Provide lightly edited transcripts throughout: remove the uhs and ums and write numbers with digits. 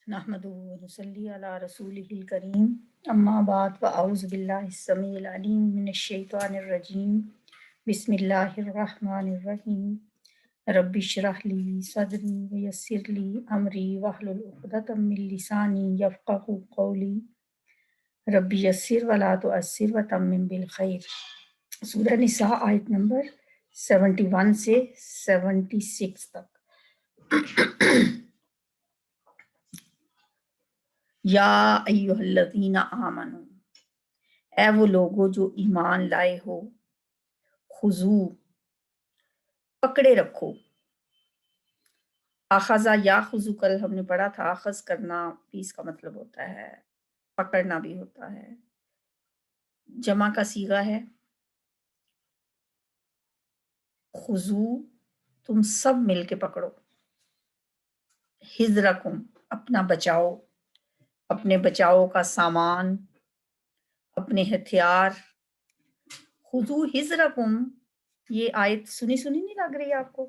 نحمدہ و نصلی علی رسولہ الکریم اما بعد فاعوذ باللہ السمیع العلیم من الشیطان الرجیم بسم اللہ الرحمن الرحیم رب اشرح لی صدری ویسر لی امری واحلل عقدۃ من لسانی یفقهوا قولی رب یسر ولا تعسر وتمم بالخیر۔ سورہ نساء آیت نمبر 71 سے 76 تک۔ یا ایھا الذین آمنو، اے وہ لوگو جو ایمان لائے ہو، خذو پکڑے رکھو، اخذا یا خذو کل ہم نے پڑھا تھا، اخذ کرنا بھی اس کا مطلب ہوتا ہے، پکڑنا بھی ہوتا ہے، جمع کا صیغہ ہے خذو، تم سب مل کے پکڑو، حذرکم اپنا بچاؤ، اپنے بچاؤ کا سامان، اپنے ہتھیار۔ خذو حذرکم، یہ آیت سنی نہیں لگ رہی آپ کو؟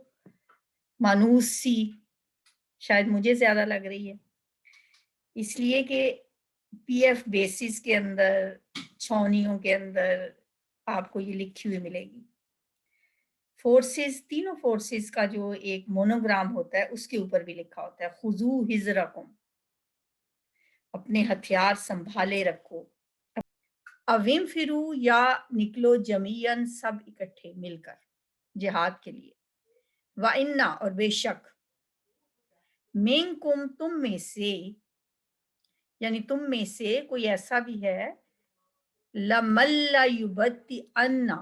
مانوس سی شاید مجھے زیادہ لگ رہی ہے، اس لیے کہ پی ایف بیسز کے اندر، چھاؤنیوں کے اندر آپ کو یہ لکھی ہوئی ملے گی۔ فورسز، تینوں فورسز کا جو ایک مونوگرام ہوتا ہے اس کے اوپر بھی لکھا ہوتا ہے خذو حذرکم، اپنے ہتھیار سنبھالے رکھو۔ اویم فرو، یا نکلو جمیعاً سب اکٹھے مل کر جہاد کے لیے۔ وَإِنَّ اور بے شک، مِنکم تم میں سے، یعنی تم میں سے کوئی ایسا بھی ہے، لَمَن لَّيُبَطِّئَنَّ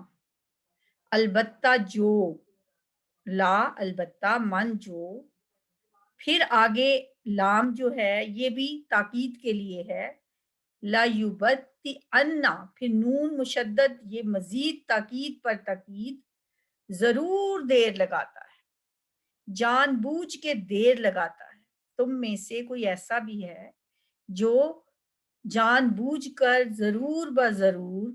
البتہ جو، لا البتہ، من جو، پھر آگے لام جو ہے یہ بھی تاکید کے لیے ہے، لَّيُبَطِّئَنَّ پھر نون مشدد، یہ مزید تاکید پر تاکید، ضرور دیر لگاتا ہے، جان بوجھ کے دیر لگاتا ہے۔ تم میں سے کوئی ایسا بھی ہے جو جان بوجھ کر ضرور بضرور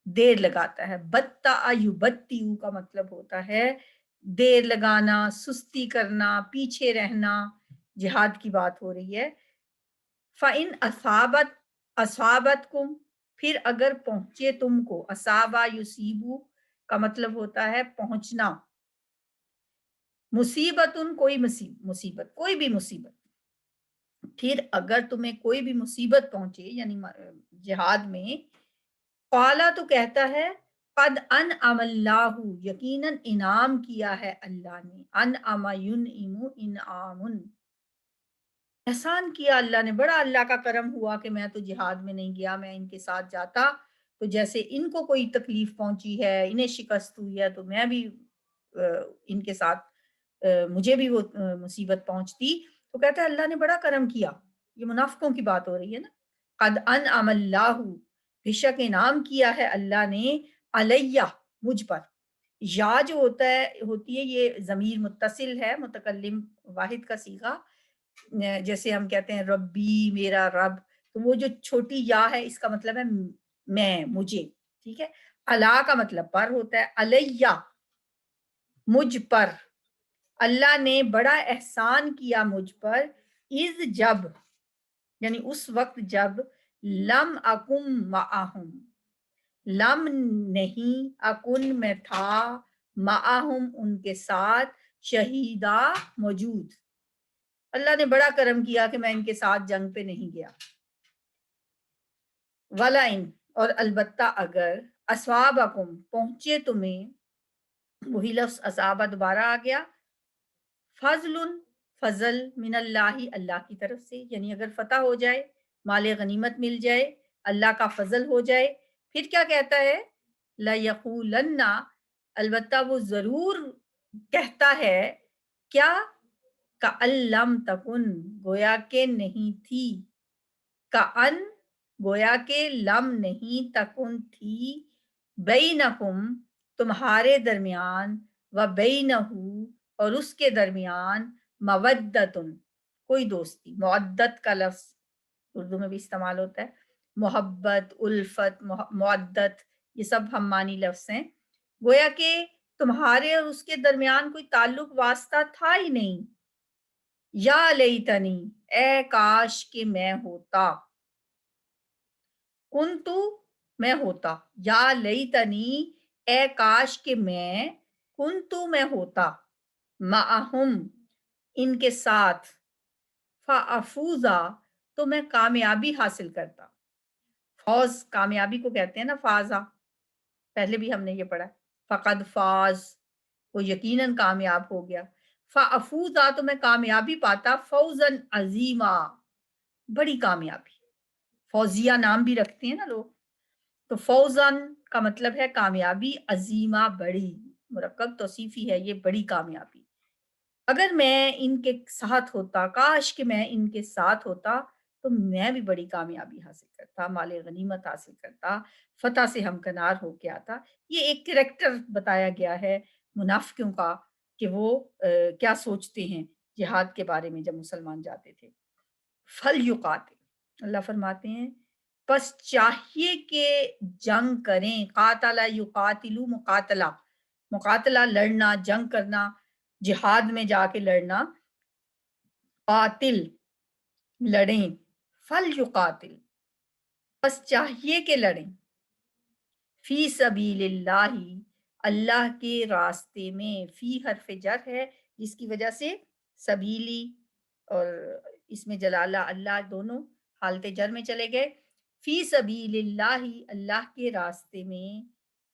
دیر لگاتا ہے۔ بطّأ یبطئ کا مطلب ہوتا ہے دیر لگانا، سستی کرنا، پیچھے رہنا۔ جہاد کی بات ہو رہی ہے۔ فَإِنْ أَصَابَتْكُمْ پھر اگر پہنچے تم کو، اصابہ یصیبو کا مطلب ہوتا ہے پہنچنا، مصیبتن کوئی مصیبت، کوئی بھی مصیبت، پھر اگر تمہیں کوئی بھی مصیبت پہنچے یعنی جہاد میں، قالا تو کہتا ہے، قد انعم اللہ یقیناً انعام کیا ہے اللہ نے، انعم ینعم انعام، احسان کیا اللہ نے، بڑا اللہ کا کرم ہوا کہ میں تو جہاد میں نہیں گیا، میں ان کے ساتھ جاتا تو جیسے ان کو کوئی تکلیف پہنچی ہے، انہیں شکست ہوئی ہے، تو میں بھی ان کے ساتھ مجھے بھی وہ مصیبت پہنچتی۔ تو کہتا ہے اللہ نے بڑا کرم کیا، یہ منافقوں کی بات ہو رہی ہے نا۔ قد انعم اللہ، بے شک انعام کیا ہے اللہ نے، علیہ مجھ پر۔ یا جو ہوتی ہے یہ ضمیر متصل ہے، متکلم واحد کا صیغہ، جیسے ہم کہتے ہیں ربی میرا رب، تو وہ جو چھوٹی یا ہے اس کا مطلب ہے میں، مجھے، ٹھیک ہے۔ علا کا مطلب پر ہوتا ہے، علیہ مجھ پر، اللہ نے بڑا احسان کیا مجھ پر، اذ جب یعنی اس وقت جب، لم اکم معہم لم نہیں، اکن میں تھا، معہم ان کے ساتھ، شہیدہ موجود، اللہ نے بڑا کرم کیا کہ میں ان کے ساتھ جنگ پہ نہیں گیا۔ وَلَئِن اور البتہ اگر، اصابکم پہنچے تمہیں، وہی لفظ اصابہ دوبارہ آ گیا، فضل فضل من اللہ اللہ کی طرف سے، یعنی اگر فتح ہو جائے، مال غنیمت مل جائے، اللہ کا فضل ہو جائے، پھر کیا کہتا ہے، لَيَقُولَنَّ البتہ وہ ضرور کہتا ہے، کیا، کَأَن لَّم تَکُن گویا کہ نہیں تھی، کَأَن گویا کہ لم نہیں، تکن تھی، بینکم تمہارے درمیان، و بینہو اور اس کے درمیان، مودتن کوئی دوستی، مودت کا لفظ اردو میں بھی استعمال ہوتا ہے، محبت، الفت، مودت، یہ سب ہم معنی لفظ ہیں۔ گویا کہ تمہارے اور اس کے درمیان کوئی تعلق واسطہ تھا ہی نہیں۔ یا لیتنی اے کاش کہ میں ہوتا، کنتو میں ہوتا، یا لیتنی اے کاش کہ میں، کنتو میں ہوتا، معہم ان کے ساتھ، فافوزا تو میں کامیابی حاصل کرتا۔ فوز کامیابی کو کہتے ہیں نا، فازا، پہلے بھی ہم نے یہ پڑھا، فقد فاز، وہ یقیناً کامیاب ہو گیا، فافوزا تو میں کامیابی پاتا، فوزن عظیما، بڑی کامیابی، فوزیہ نام بھی رکھتے ہیں نا لوگ، تو فوزن کا مطلب ہے کامیابی، عظیمہ بڑی، مرکب توصیفی ہے یہ، بڑی کامیابی۔ اگر میں ان کے ساتھ ہوتا، کاش کہ میں ان کے ساتھ ہوتا تو میں بھی بڑی کامیابی حاصل کرتا، مال غنیمت حاصل کرتا، فتح سے ہمکنار ہو کے آتا۔ یہ ایک کریکٹر بتایا گیا ہے منافقوں کا کہ وہ کیا سوچتے ہیں جہاد کے بارے میں جب مسلمان جاتے تھے۔ فَلْيُقَاتِلْ، اللہ فرماتے ہیں پس چاہیے کہ جنگ کریں، قاتل یقاتلو، مقاتلہ، مقاتلہ لڑنا، جنگ کرنا، جہاد میں جا کے لڑنا، قاتل لڑیں، فَلْيُقَاتِلْ پس چاہیے کہ لڑیں، فی سبیل اللہ اللہ کے راستے میں، فی حرف جر ہے جس کی وجہ سے سبیلی اور اس میں جلالہ اللہ دونوں حالت جر میں چلے گئے، فی سبیل اللہ اللہ کے راستے میں،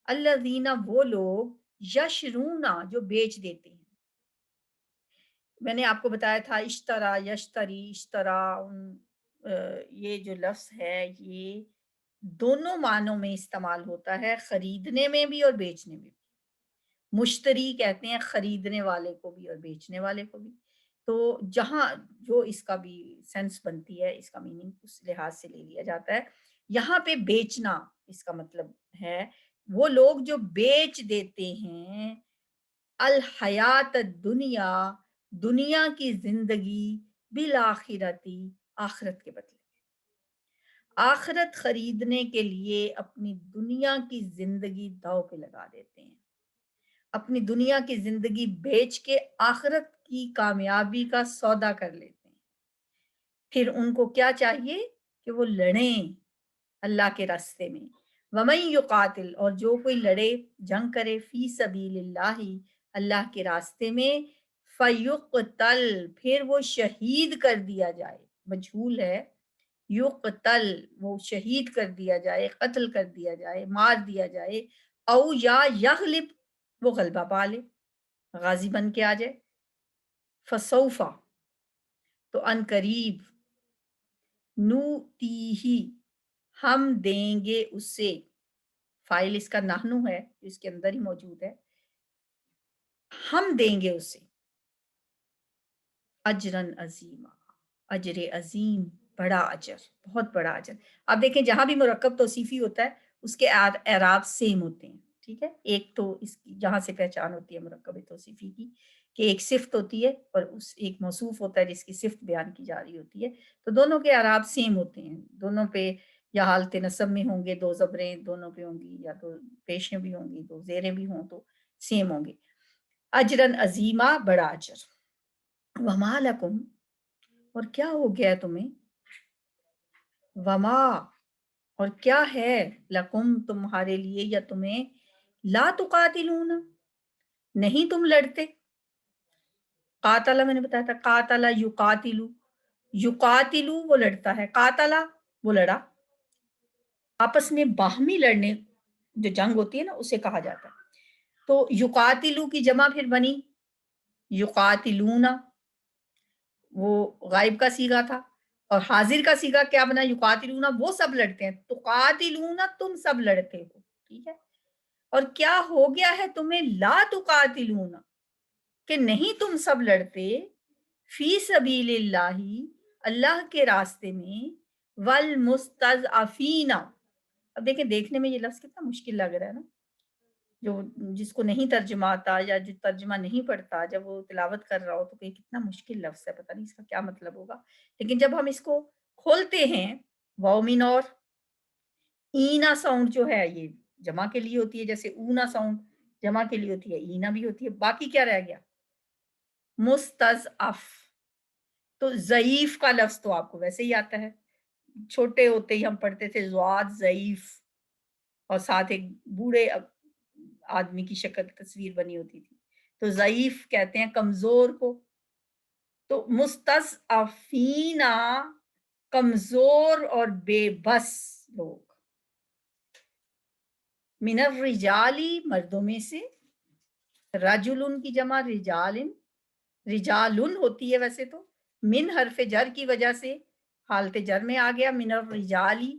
الذین وہ لوگ، یشرونا جو بیچ دیتے ہیں، میں نے آپ کو بتایا تھا اشترا، یشتری، اشترا، یہ جو لفظ ہے یہ دونوں معنوں میں استعمال ہوتا ہے، خریدنے میں بھی اور بیچنے میں بھی۔ مشتری کہتے ہیں خریدنے والے کو بھی اور بیچنے والے کو بھی، تو جہاں جو اس کا بھی سینس بنتی ہے، اس کا میننگ اس لحاظ سے لے لیا جاتا ہے۔ یہاں پہ بیچنا اس کا مطلب ہے وہ لوگ جو بیچ دیتے ہیں الحیات دنیا، دنیا کی زندگی، بالآخرتی، آخرت کے بدلے، آخرت خریدنے کے لیے اپنی دنیا کی زندگی داؤ پہ لگا دیتے ہیں، اپنی دنیا کی زندگی بیچ کے آخرت کی کامیابی کا سودا کر لیتے ہیں۔ پھر ان کو کیا چاہیے کہ وہ لڑیں اللہ کے راستے میں، وَمَن يُقَاتِلْ اور جو کوئی لڑے، جنگ کرے، فی سبیل اللہ اللہ کے راستے میں، فَيُقْتَلْ پھر وہ شہید کر دیا جائے، مجہول ہے، یقتل وہ شہید کر دیا جائے، قتل کر دیا جائے، مار دیا جائے، او یا یغلب وہ غلبہ پا لے، غازی بن کے آ جائے، فسوفا تو ان قریب، نوتیہی ہم دیں گے اسے، فائل اس کا نحنو ہے اس کے اندر ہی موجود ہے، ہم دیں گے اسے، اجرن عظیما، اجر عظیم، بڑا اجر، بہت بڑا اجر۔ اب دیکھیں جہاں بھی مرکب توصیفی ہوتا ہے اس کے اعراب سیم ہوتے ہیں، ٹھیک ہے، ایک تو اس کی جہاں سے پہچان ہوتی ہے مرکب توصیفی کی کہ ایک صفت ہوتی ہے اور اس ایک موصوف ہوتا ہے جس کی صفت بیان کی جا رہی ہوتی ہے، تو دونوں کے اعراب سیم ہوتے ہیں، دونوں پہ یا حالت نصب میں ہوں گے دو زبریں دونوں پہ ہوں گی، یا دو پیشیں بھی ہوں گی، دو زیریں بھی ہوں تو سیم ہوں گے، اجرن عظیما، بڑا اجر۔ وما لکم اور کیا ہو گیا تمہیں، وما اور کیا ہے، لکم تمہارے لیے یا تمہیں، لا تقاتلون نہیں تم لڑتے، قاتل میں نے بتایا تھا، قاتل یقاتلو، یقاتلو وہ لڑتا ہے، قاتل وہ لڑا، آپس میں باہمی لڑنے جو جنگ ہوتی ہے نا اسے کہا جاتا ہے، تو یقاتلو کی جمع پھر بنی یقاتلون، وہ غائب کا صیغہ تھا، اور حاضر کا صیغہ کیا بنا، یقاتلون وہ سب لڑتے ہیں، تقاتلون تم سب لڑتے ہو، ٹھیک ہے، اور کیا ہو گیا ہے تمہیں، لا تقاتلون کہ نہیں تم سب لڑتے، فی سبیل اللہ اللہ کے راستے میں، والمستضعفین، اب دیکھیں دیکھنے میں یہ لفظ کتنا مشکل لگ رہا ہے نا، جو جس کو نہیں ترجمہ آتا یا جو ترجمہ نہیں پڑھتا جب وہ تلاوت کر رہا ہو تو کہ کتنا مشکل لفظ ہے، پتہ نہیں اس کا کیا مطلب ہوگا، لیکن جب ہم اس کو کھولتے ہیں، واؤمن اور اینا ساؤنڈ جو ہے یہ جمع کے لیے ہوتی ہے، جیسے اونا ساؤنڈ جمع کے لیے ہوتی ہے، اینا بھی ہوتی ہے، باقی کیا رہ گیا، مستضعف، تو ضعیف کا لفظ تو آپ کو ویسے ہی آتا ہے، چھوٹے ہوتے ہی ہم پڑھتے تھے ضاد ضعیف، اور ساتھ ایک بوڑھے آدمی کی شکل تصویر بنی ہوتی تھی، تو ضعیف کہتے ہیں کمزور کو۔ تو مستضعفین کمزور اور بے بس لوگ، من الرجالی مردوں میں سے، رجل کی جمع رجالن، رجالن ہوتی ہے ویسے تو، من حرف جر کی وجہ سے حالت جر میں آ گیا، من الرجالی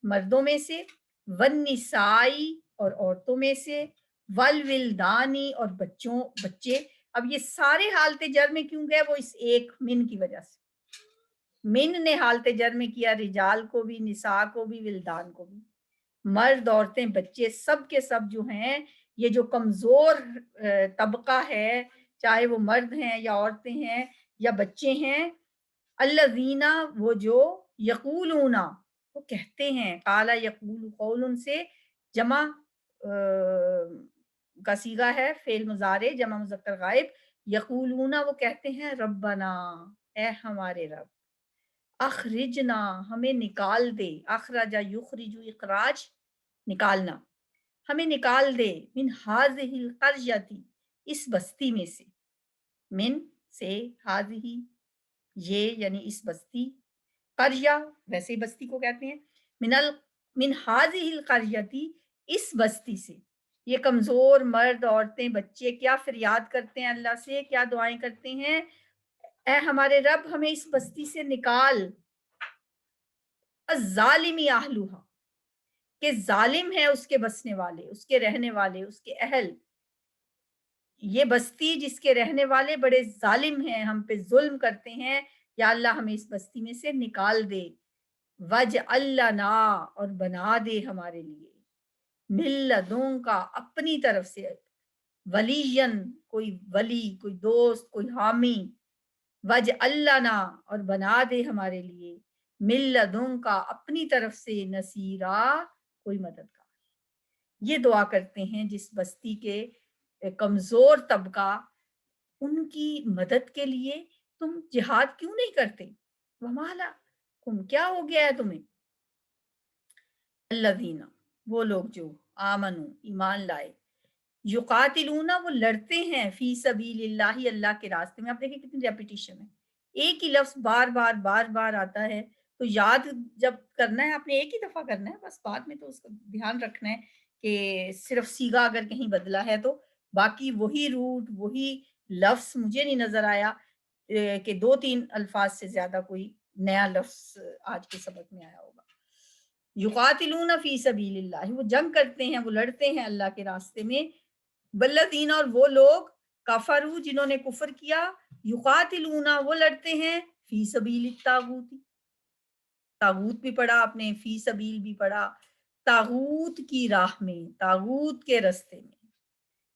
مردوں میں سے، والنسائی اور عورتوں میں سے، والولدانی اور بچے۔ اب یہ سارے حالت جر میں کیوں گئے؟ وہ اس ایک من کی وجہ سے، من نے حالت جر میں کیا رجال کو بھی، نساء کو بھی، ولدان کو بھی، مرد عورتیں بچے سب کے سب جو ہیں، یہ جو کمزور طبقہ ہے، چاہے وہ مرد ہیں یا عورتیں ہیں یا بچے ہیں، الذین وہ جو، یقولون وہ کہتے ہیں، قال یقول قول سے جمع کا صیغہ ہے فعل مضارع جمع مذکر غائب، یقولون وہ کہتے ہیں ربنا اے ہمارے رب، اخرجنا ہمیں نکال دے، اخرجا یخرج اخراج نکالنا، ہمیں نکال دے، من ہذہ القریۃ اس بستی میں سے، من سے، ہذہ یہ یعنی اس بستی، قریہ ویسے ہی بستی کو کہتے ہیں، من ہذہ القریۃ اس بستی سے۔ یہ کمزور مرد عورتیں بچے کیا فریاد کرتے ہیں اللہ سے، کیا دعائیں کرتے ہیں، اے ہمارے رب ہمیں اس بستی سے نکال، الظالمی اہلھا کہ ظالم ہے اس کے بسنے والے، اس کے رہنے والے، اس کے اہل، یہ بستی جس کے رہنے والے بڑے ظالم ہیں، ہم پہ ظلم کرتے ہیں، یا اللہ ہمیں اس بستی میں سے نکال دے، وجعل لنا اور بنا دے ہمارے لیے، من لدنک اپنی طرف سے، ولین کوئی ولی، کوئی دوست، کوئی حامی، وجعل لنا اور بنا دے ہمارے لیے، من لدنک اپنی طرف سے، نصیرا کوئی مددگار۔ یہ دعا کرتے ہیں جس بستی کے کمزور طبقہ، ان کی مدد کے لیے تم جہاد کیوں نہیں کرتے؟ ومالا تم کیا ہو گیا ہے تمہیں؟ الذین وہ لوگ جو آمنو ایمان لائے، یقاتلون وہ لڑتے ہیں، فی سبیل اللہ اللہ کے راستے میں۔ آپ دیکھیں کتنی ریپیٹیشن ہے، ایک ہی لفظ بار بار بار بار آتا ہے، تو یاد جب کرنا ہے آپ نے ایک ہی دفعہ کرنا ہے، بس بعد میں تو اس کا دھیان رکھنا ہے کہ صرف صیغہ اگر کہیں بدلا ہے تو باقی وہی روٹ وہی لفظ، مجھے نہیں نظر آیا کہ 2-3 الفاظ سے زیادہ کوئی نیا لفظ آج کے سبق میں آیا ہوگا۔ یقاتلون فی سبیل اللہ وہ جنگ کرتے ہیں، وہ لڑتے ہیں اللہ کے راستے میں، والذین اور وہ لوگ، کفروا جنہوں نے کفر کیا، یقاتلون وہ لڑتے ہیں، فی سبیل الطاغوت، طاغوت بھی پڑھا آپ نے، فی سبیل بھی پڑھا، طاغوت کی راہ میں، طاغوت کے رستے میں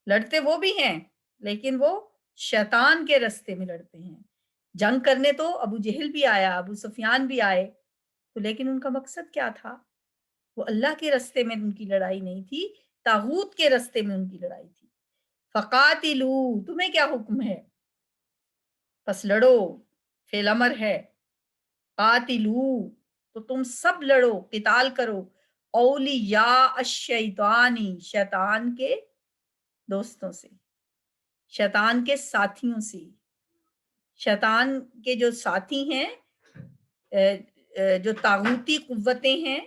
لڑتے وہ بھی ہیں، لیکن وہ شیطان کے رستے میں لڑتے ہیں۔ جنگ کرنے تو ابو جہل بھی آیا، ابو سفیان بھی آئے، تو لیکن ان کا مقصد کیا تھا؟ وہ اللہ کے رستے میں ان کی لڑائی نہیں تھی، طاغوت کے رستے میں ان کی لڑائی تھی۔ فقاتلو تمہیں کیا حکم ہے؟ پس لڑو، فعل امر ہے، قاتلو تو تم سب لڑو، قتال کرو، اولیاء الشیطانی شیطان کے دوستوں سے، شیطان کے ساتھیوں سے، شیطان کے جو ساتھی ہیں، جو طاغوتی قوتیں ہیں،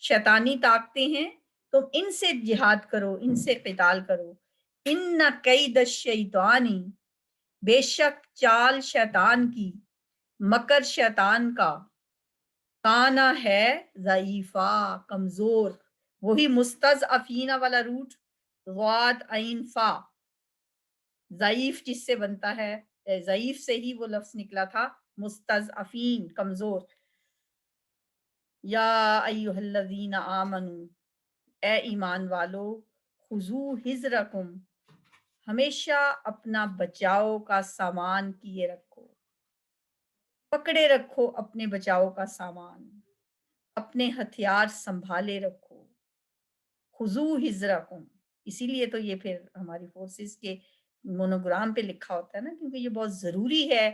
شیطانی طاقتیں ہیں، تم ان سے جہاد کرو، ان سے قتال کرو۔ ان کید الشیطانی بے شک چال شیطان کی، مکر شیطان کا، کانا ہے ضعیفا کمزور، وہی مستضعفین والا روٹ، غاد عین فا، ضعیف جس سے بنتا ہے، ضعیف سے ہی وہ لفظ نکلا تھا، مستضعفین کمزور۔ یا ایھا الذین آمنو اے ایمان والو، خذو حذرکم ہمیشہ اپنا بچاؤ کا سامان کیے رکھو، پکڑے رکھو اپنے بچاؤ کا سامان، اپنے ہتھیار سنبھالے رکھو، خذو حذرکم، اسی لیے تو یہ پھر ہماری فورسز کے مونوگرام پہ لکھا ہوتا ہے نا، کیونکہ یہ بہت ضروری ہے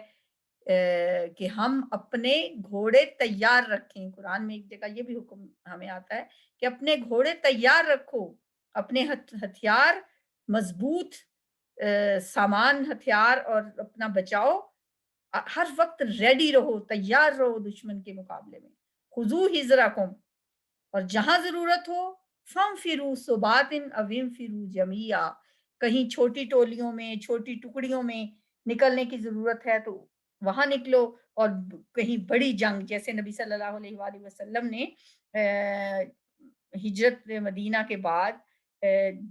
کہ ہم اپنے گھوڑے تیار رکھیں۔ قرآن میں ایک جگہ یہ بھی حکم ہمیں آتا ہے کہ اپنے گھوڑے تیار رکھو، اپنے ہتھیار مضبوط سامان ہتھیار اور اپنا بچاؤ ہر وقت ریڈی رہو، تیار رہو دشمن کے مقابلے میں۔ خذو حذرکم، اور جہاں ضرورت ہو فانفروا ثبات او انفروا جمیعا، کہیں چھوٹی ٹولیوں میں چھوٹی ٹکڑیوں میں نکلنے کی ضرورت ہے تو وہاں نکلو، اور کہیں بڑی جنگ جیسے نبی صلی اللہ علیہ وآلہ وسلم نے ہجرت مدینہ کے بعد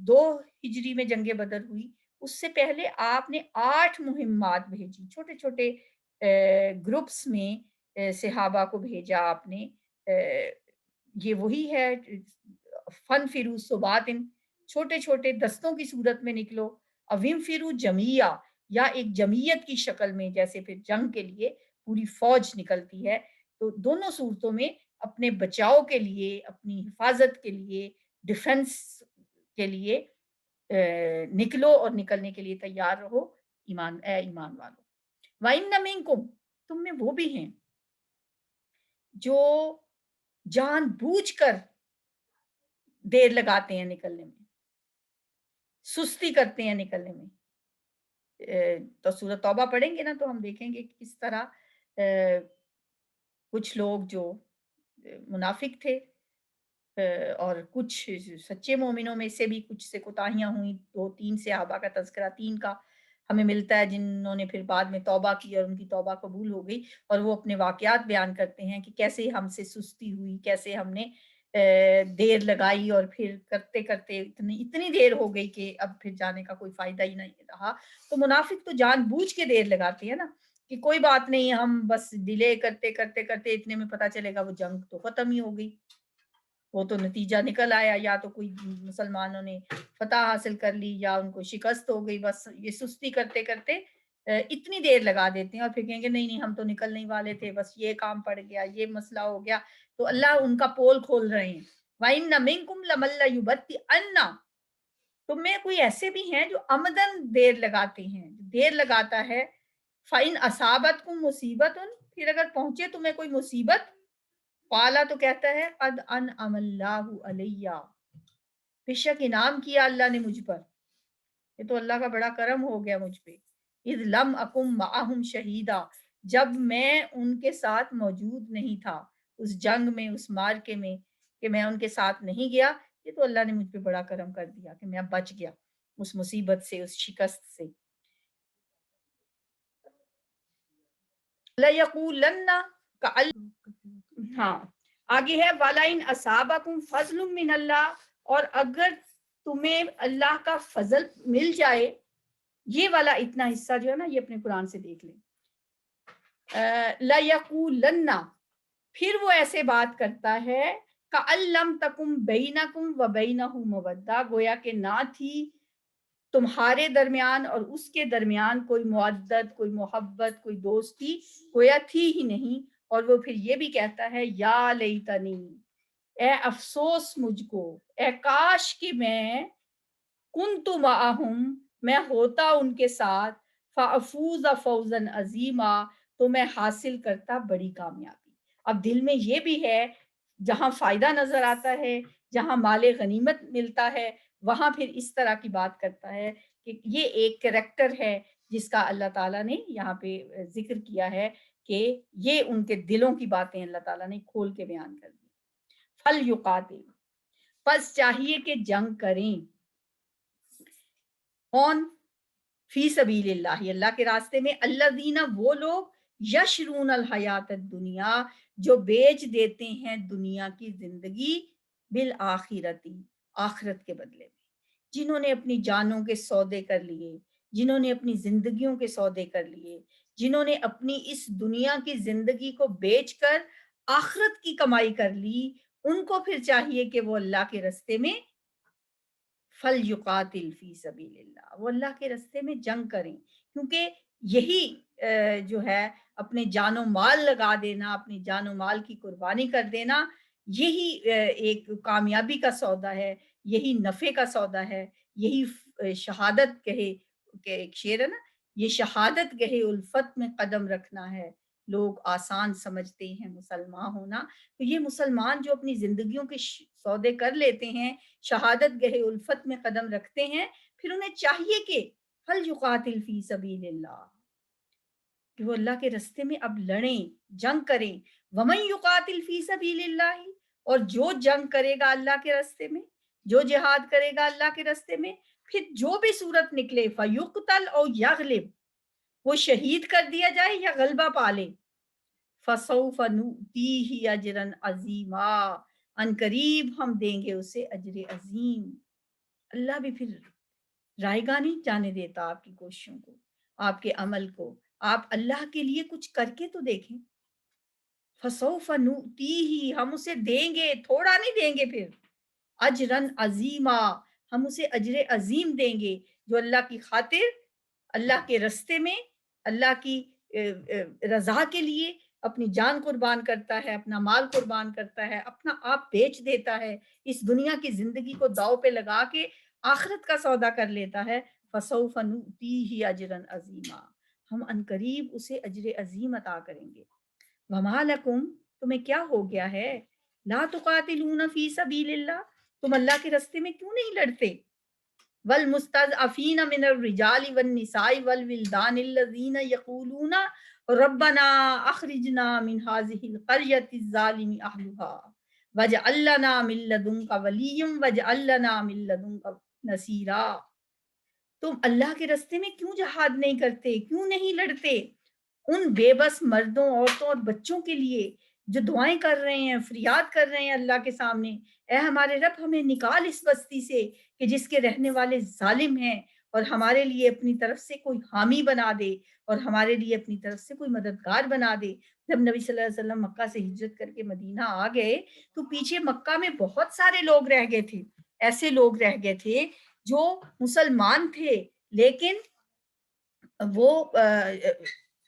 2 ہجری میں جنگ بدر ہوئی، اس سے پہلے آپ نے 8 مہمات بھیجی، چھوٹے چھوٹے گروپس میں صحابہ کو بھیجا آپ نے۔ یہ وہی ہے فن فرو صباتن، چھوٹے چھوٹے دستوں کی صورت میں نکلو، اویم فرو جمیعہ، یا ایک جمعیت کی شکل میں، جیسے پھر جنگ کے لیے پوری فوج نکلتی ہے۔ تو دونوں صورتوں میں اپنے بچاؤ کے لیے، اپنی حفاظت کے لیے، ڈیفنس کے لیے نکلو، اور نکلنے کے لیے تیار رہو اے ایمان والو۔ وَإِنَّ مِنْكُمْ، تم میں وہ بھی ہیں جو جان بوجھ کر دیر لگاتے ہیں نکلنے میں، سستی کرتے ہیں نکلنے میں۔ تو سورۃ توبہ پڑھیں گے نا تو ہم دیکھیں گے کس طرح کچھ لوگ جو منافق تھے اور کچھ سچے مومنوں میں سے بھی کچھ سے کوتاہیاں ہوئیں، 2-3 صحابہ کا تذکرہ 3 کا ہمیں ملتا ہے جنہوں نے پھر بعد میں توبہ کی اور ان کی توبہ قبول ہو گئی، اور وہ اپنے واقعات بیان کرتے ہیں کہ کیسے ہم سے سستی ہوئی، کیسے ہم نے دیر لگائی، اور پھر کرتے کرتے اتنی دیر ہو گئی کہ اب پھر جانے کا کوئی فائدہ ہی نہیں رہا۔ تو منافق تو جان بوجھ کے دیر لگاتے ہیں نا، کہ کوئی بات نہیں، ہم بس ڈیلے کرتے کرتے کرتے اتنے میں پتہ چلے گا وہ جنگ تو ختم ہی ہو گئی، وہ تو نتیجہ نکل آیا، یا تو کوئی مسلمانوں نے فتح حاصل کر لی یا ان کو شکست ہو گئی۔ بس یہ سستی کرتے کرتے اتنی دیر لگا دیتے ہیں، اور پھر کہیں گے نہیں نہیں ہم تو نکلنے والے تھے، بس یہ کام پڑ گیا، یہ مسئلہ ہو گیا۔ تو اللہ ان کا پول کھول رہے ہیں، وَإِنَّ مِنْكُمْ لَمَن لَيُبَطِّئَنَّ، تم میں کوئی ایسے بھی ہیں جو عمدن دیر لگاتے ہیں، دیر لگاتا ہے۔ فَإِنْ أَصَابَتْكُمْ مُصِيبَةٌ، پھر اگر پہنچے تمہیں کوئی مصیبت، قالا تو کہتا ہے قد انعم اللہ علیہ، بے شک انعام کیا اللہ نے مجھ پر، یہ تو اللہ کا بڑا کرم ہو گیا مجھ پہ۔ اذ لم اکم معہم شہیدا، جب میں ان کے ساتھ موجود نہیں تھا اس جنگ میں، اس مارکے میں، کہ میں ان کے ساتھ نہیں گیا، یہ تو اللہ نے مجھ پہ بڑا کرم کر دیا کہ میں بچ گیا اس مصیبت سے، اس شکست سے۔ لَيَقُولَنَّ ہاں آگے ہے وَلَئِنْ أَصَابَكُمْ فَضْلٌ مِّنَ اللَّهِ، اور اگر تمہیں اللہ کا فضل مل جائے، یہ والا اتنا حصہ جو ہے نا یہ اپنے قرآن سے دیکھ لیں۔ لَيَقُولَنَّ، پھر وہ ایسے بات کرتا ہے كَأَن لَّمْ تَكُن بَيْنَكُمْ وَبَيْنَهُ مَوَدَّةٌ، گویا کہ نہ تھی تمہارے درمیان اور اس کے درمیان کوئی مودت، کوئی محبت، کوئی دوستی گویا تھی ہی نہیں۔ اور وہ پھر یہ بھی کہتا ہے یا لیتنی، اے افسوس مجھ کو، اے کاش کہ میں کنت معہم، میں ہوتا ان کے ساتھ، فافوز فوزا عظیما، تو میں حاصل کرتا بڑی کامیابی۔ اب دل میں یہ بھی ہے، جہاں فائدہ نظر آتا ہے، جہاں مال غنیمت ملتا ہے، وہاں پھر اس طرح کی بات کرتا ہے کہ یہ ایک کریکٹر ہے جس کا اللہ تعالیٰ نے یہاں پہ ذکر کیا ہے، کہ یہ ان کے دلوں کی باتیں اللہ تعالیٰ نے کھول کے بیان کر دی۔ فل یقاتل، پس چاہیے کہ جنگ کریں، کون؟ فی سبیل اللہ، اللہ کے راستے میں، الذین، وہ لوگ، یشرون الحیات الدنیا، جو بیچ دیتے ہیں دنیا کی زندگی، بالآخرتی، آخرت کے بدلے میں، جنہوں نے اپنی جانوں کے سودے کر لیے، جنہوں نے اپنی زندگیوں کے سودے کر لیے، جنہوں نے اپنی اس دنیا کی زندگی کو بیچ کر آخرت کی کمائی کر لی، ان کو پھر چاہیے کہ وہ اللہ کے راستے میں فَلْيُقَاتِلْ فِي سَبِيلِ اللَّهِ، وہ اللہ کے راستے میں جنگ کریں، کیونکہ یہی جو ہے اپنے جان و مال لگا دینا، اپنی جان و مال کی قربانی کر دینا، یہی ایک کامیابی کا سودا ہے، یہی نفع کا سودا ہے، یہی شہادت کہے کہ ایک شعر ہے نا، یہ شہادت گہے الفت میں قدم رکھنا ہے۔ لوگ آسان سمجھتے ہیں مسلمان ہونا، تو یہ مسلمان جو اپنی زندگیوں کے سودے کر لیتے ہیں، شہادت گہے الفت میں قدم رکھتے ہیں، پھر انہیں چاہیے کہ فَلْيُقَاتِلْ فِي سَبِيلِ اللَّهِ، کہ وہ اللہ کے رستے میں اب لڑیں، جنگ کریں۔ وَمَن يُقَاتِلْ فِي سَبِيلِ اللَّهِ، اور جو جنگ کرے گا اللہ کے رستے میں، جو جہاد کرے گا اللہ کے رستے میں، پھر جو بھی صورت نکلے فَيُقْتَلْ أَوْ يَغْلِبْ، وہ شہید کر دیا جائے یا غلبہ پالے، فَسَوْفَ نُؤْتِيهِ أَجْرًا عَظِيمًا، ان قریب ہم دیں گے اسے اجر عظیم۔ اللہ بھی پھر رائے گاہ نہیں جانے دیتا آپ کی کوششوں کو، آپ کے عمل کو۔ آپ اللہ کے لیے کچھ کر کے تو دیکھیں۔ فَسَوْفَ نُؤْتِيهِ، ہم اسے دیں گے، تھوڑا نہیں دیں گے، پھر اجرن عظیما، ہم اسے اجر عظیم دیں گے، جو اللہ کی خاطر، اللہ کے رستے میں، اللہ کی رضا کے لیے اپنی جان قربان کرتا ہے، اپنا مال قربان کرتا ہے، اپنا آپ بیچ دیتا ہے، اس دنیا کی زندگی کو داؤ پہ لگا کے آخرت کا سودا کر لیتا ہے۔ فَسَوْفَ نُؤْتِيهِ أَجْرًا عَظِيمًا، ہم انقریب اسے اجر عظیم عطا کریں گے۔ وَمَا لَكُمْ، تمہیں کیا ہو گیا ہے، لا تقاتلون فی سبیل اللہ، تم اللہ کے رستے میں کیوں نہیں لڑتے؟ والمستضعفین من الرجال والنساء والولدان الذین یقولون ربنا اخرجنا من هذه القرية الظالم اهلها واجعل لنا من لدنك وليا واجعل لنا من لدنك نصيرا، تم اللہ کے رستے میں کیوں جہاد نہیں کرتے، کیوں نہیں لڑتے؟ ان بے بس مردوں، عورتوں اور بچوں کے لیے جو دعائیں کر رہے ہیں، فریاد کر رہے ہیں اللہ کے سامنے، اے ہمارے رب ہمیں نکال اس بستی سے کہ جس کے رہنے والے ظالم ہیں، اور ہمارے لیے اپنی طرف سے کوئی حامی بنا دے، اور ہمارے لیے اپنی طرف سے کوئی مددگار بنا دے۔ جب نبی صلی اللہ علیہ وسلم مکہ سے ہجرت کر کے مدینہ آ گئے تو پیچھے مکہ میں بہت سارے لوگ رہ گئے تھے، ایسے لوگ رہ گئے تھے جو مسلمان تھے، لیکن وہ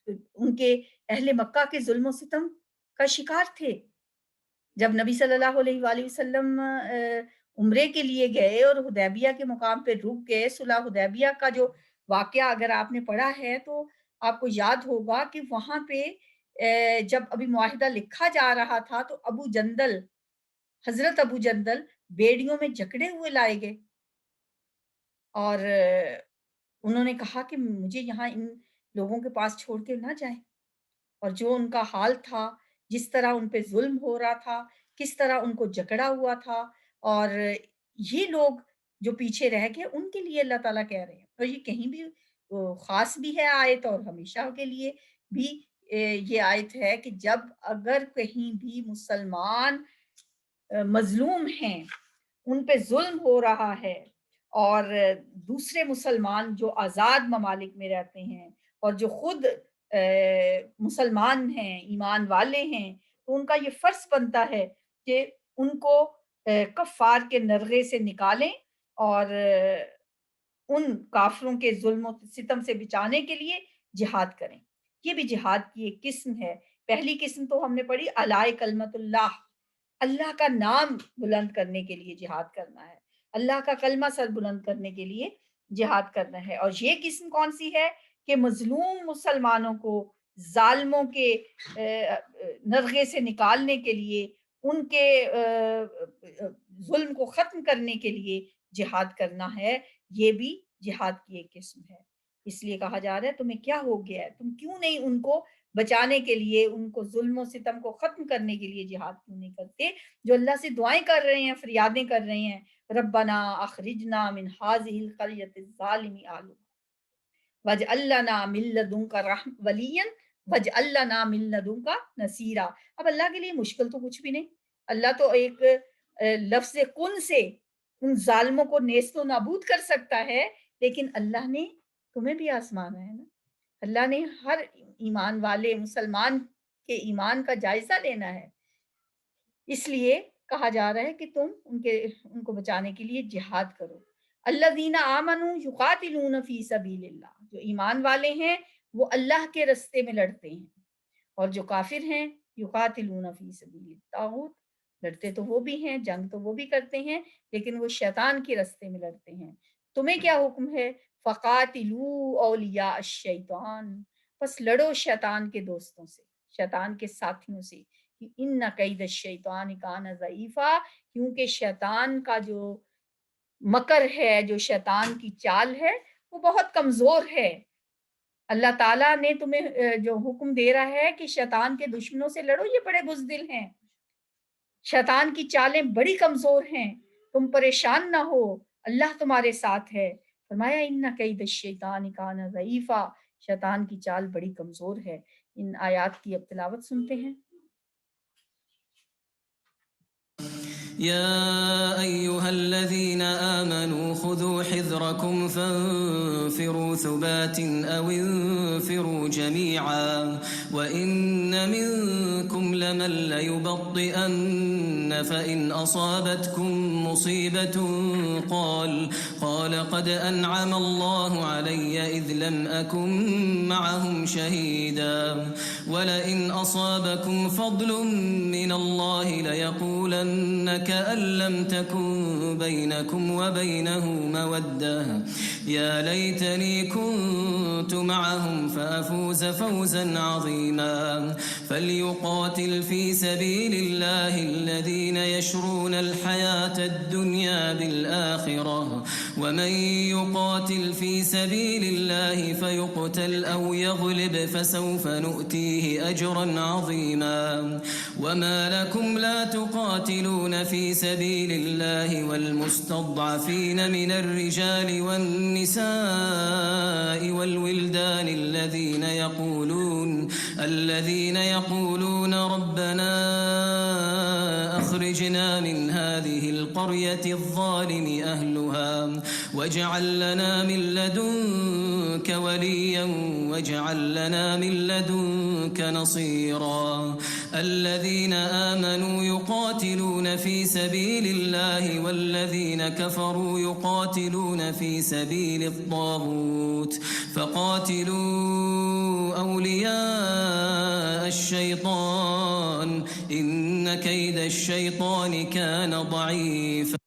ان کے اہل مکہ کے ظلم و ستم کا شکار تھے۔ جب نبی صلی اللہ علیہ وآلہ وسلم عمرے کے لیے گئے اور حدیبیہ کے مقام پہ رک گئے، صلح حدیبیہ کا جو واقعہ اگر آپ نے پڑھا ہے تو آپ کو یاد ہوگا کہ وہاں پہ جب ابھی معاہدہ لکھا جا رہا تھا تو ابو جندل، حضرت ابو جندل بیڑیوں میں جکڑے ہوئے لائے گئے، اور انہوں نے کہا کہ مجھے یہاں ان لوگوں کے پاس چھوڑ کے نہ جائیں، اور جو ان کا حال تھا، جس طرح ان پہ ظلم ہو رہا تھا، کس طرح ان کو جکڑا ہوا تھا، اور یہ لوگ جو پیچھے رہ گئے ان کے لیے اللہ تعالیٰ کہہ رہے ہیں، اور یہ کہیں بھی خاص بھی ہے آیت، اور ہمیشہ کے لیے بھی یہ آیت ہے کہ جب اگر کہیں بھی مسلمان مظلوم ہیں، ان پہ ظلم ہو رہا ہے، اور دوسرے مسلمان جو آزاد ممالک میں رہتے ہیں اور جو خود مسلمان ہیں، ایمان والے ہیں، تو ان کا یہ فرض بنتا ہے کہ ان کو کفار کے نرغے سے نکالیں، اور ان کافروں کے ظلم و ستم سے بچانے کے لیے جہاد کریں۔ یہ بھی جہاد کی ایک قسم ہے۔ پہلی قسم تو ہم نے پڑھی اعلاء کلمت اللہ، اللہ کا نام بلند کرنے کے لیے جہاد کرنا ہے، اللہ کا کلمہ سر بلند کرنے کے لیے جہاد کرنا ہے۔ اور یہ قسم کون سی ہے کہ مظلوم مسلمانوں کو ظالموں کے نرغے سے نکالنے کے لیے، ان کے ظلم کو ختم کرنے کے لیے جہاد کرنا ہے۔ یہ بھی جہاد کی ایک قسم ہے۔ اس لیے کہا جا رہا ہے تمہیں کیا ہو گیا ہے، تم کیوں نہیں ان کو بچانے کے لیے، ان کو ظلم و ستم کو ختم کرنے کے لیے جہاد کیوں نہیں کرتے؟ جو اللہ سے دعائیں کر رہے ہیں، فریادیں کر رہے ہیں، ربنا اخرجنا من هذه القرية الظالم اهلها واجعل لنا من لدنك وليا واجعل لنا من لدنك نصيرا۔ اب اللہ کے لیے مشکل تو کچھ بھی نہیں، اللہ تو ایک لفظ کن سے ان ظالموں کو نیست و نابود کر سکتا ہے، لیکن اللہ نے تمہیں بھی آزمانا ہے نا، اللہ نے ہر ایمان والے مسلمان کے ایمان کا جائزہ لینا ہے، اس لیے کہا جا رہا ہے کہ تم ان کو بچانے کے لیے جہاد کرو۔ الذین آمنوا یقاتلون فی سبیل اللہ، جو ایمان والے ہیں وہ اللہ کے رستے میں لڑتے ہیں، اور جو کافر ہیں یقاتلون فی سبیل الطاغوت، لڑتے تو وہ بھی ہیں، جنگ تو وہ بھی کرتے ہیں، لیکن وہ شیطان کے رستے میں لڑتے ہیں۔ تمہیں کیا حکم ہے؟ فقاتلوا اولیاء الشیطان، بس لڑو شیطان کے دوستوں سے، شیطان کے ساتھیوں سے، کہ ان کید الشیطان کان ضعیفا، کیونکہ شیطان کا جو مکر ہے، جو شیطان کی چال ہے، وہ بہت کمزور ہے۔ اللہ تعالیٰ نے تمہیں جو حکم دے رہا ہے کہ شیطان کے دشمنوں سے لڑو، یہ بڑے بزدل ہیں، شیطان کی چالیں بڑی کمزور ہیں، تم پریشان نہ ہو، اللہ تمہارے ساتھ ہے۔ فرمایا ان کید الشیطان کان ضعیفا، شیطان کی چال بڑی کمزور ہے۔ ان آیات کی اب تلاوت سنتے ہیں۔ يا أيها الذين آمنوا خذوا حذركم فانفروا ثبات أو انفروا جميعا وإن منكم لمن ليبطئن فإن أصابتكم مصيبة قال قد أنعم الله علي إذ لم أكن معهم شهيدا ولئن أصابكم فضل من الله ليقولن كأن لم تكن بينكم وبينه مودة يا ليتني كنت معهم فأفوز فوزا عظيما فليقاتل في سبيل الله الذين يشرون الحياة الدنيا بالآخرة ومن يقاتل في سبيل الله فيقتل أو يغلب فسوف نؤتيه أجرا عظيما وما لكم لا تقاتلون في سبيل الله والمستضعفين من الرجال والنساء والولدان الذين يقولون ربنا أخرجنا من هذه القرية الظالم أهلها واجعل لنا من لدنك وليا واجعل لنا من لدنك نصيرا الذين آمنوا يقاتلون في سبيل الله والذين كفروا يقاتلون في سبيل الطاغوت فقاتلوا أولياء الشيطان إن كيد الشيطان كان ضعيفا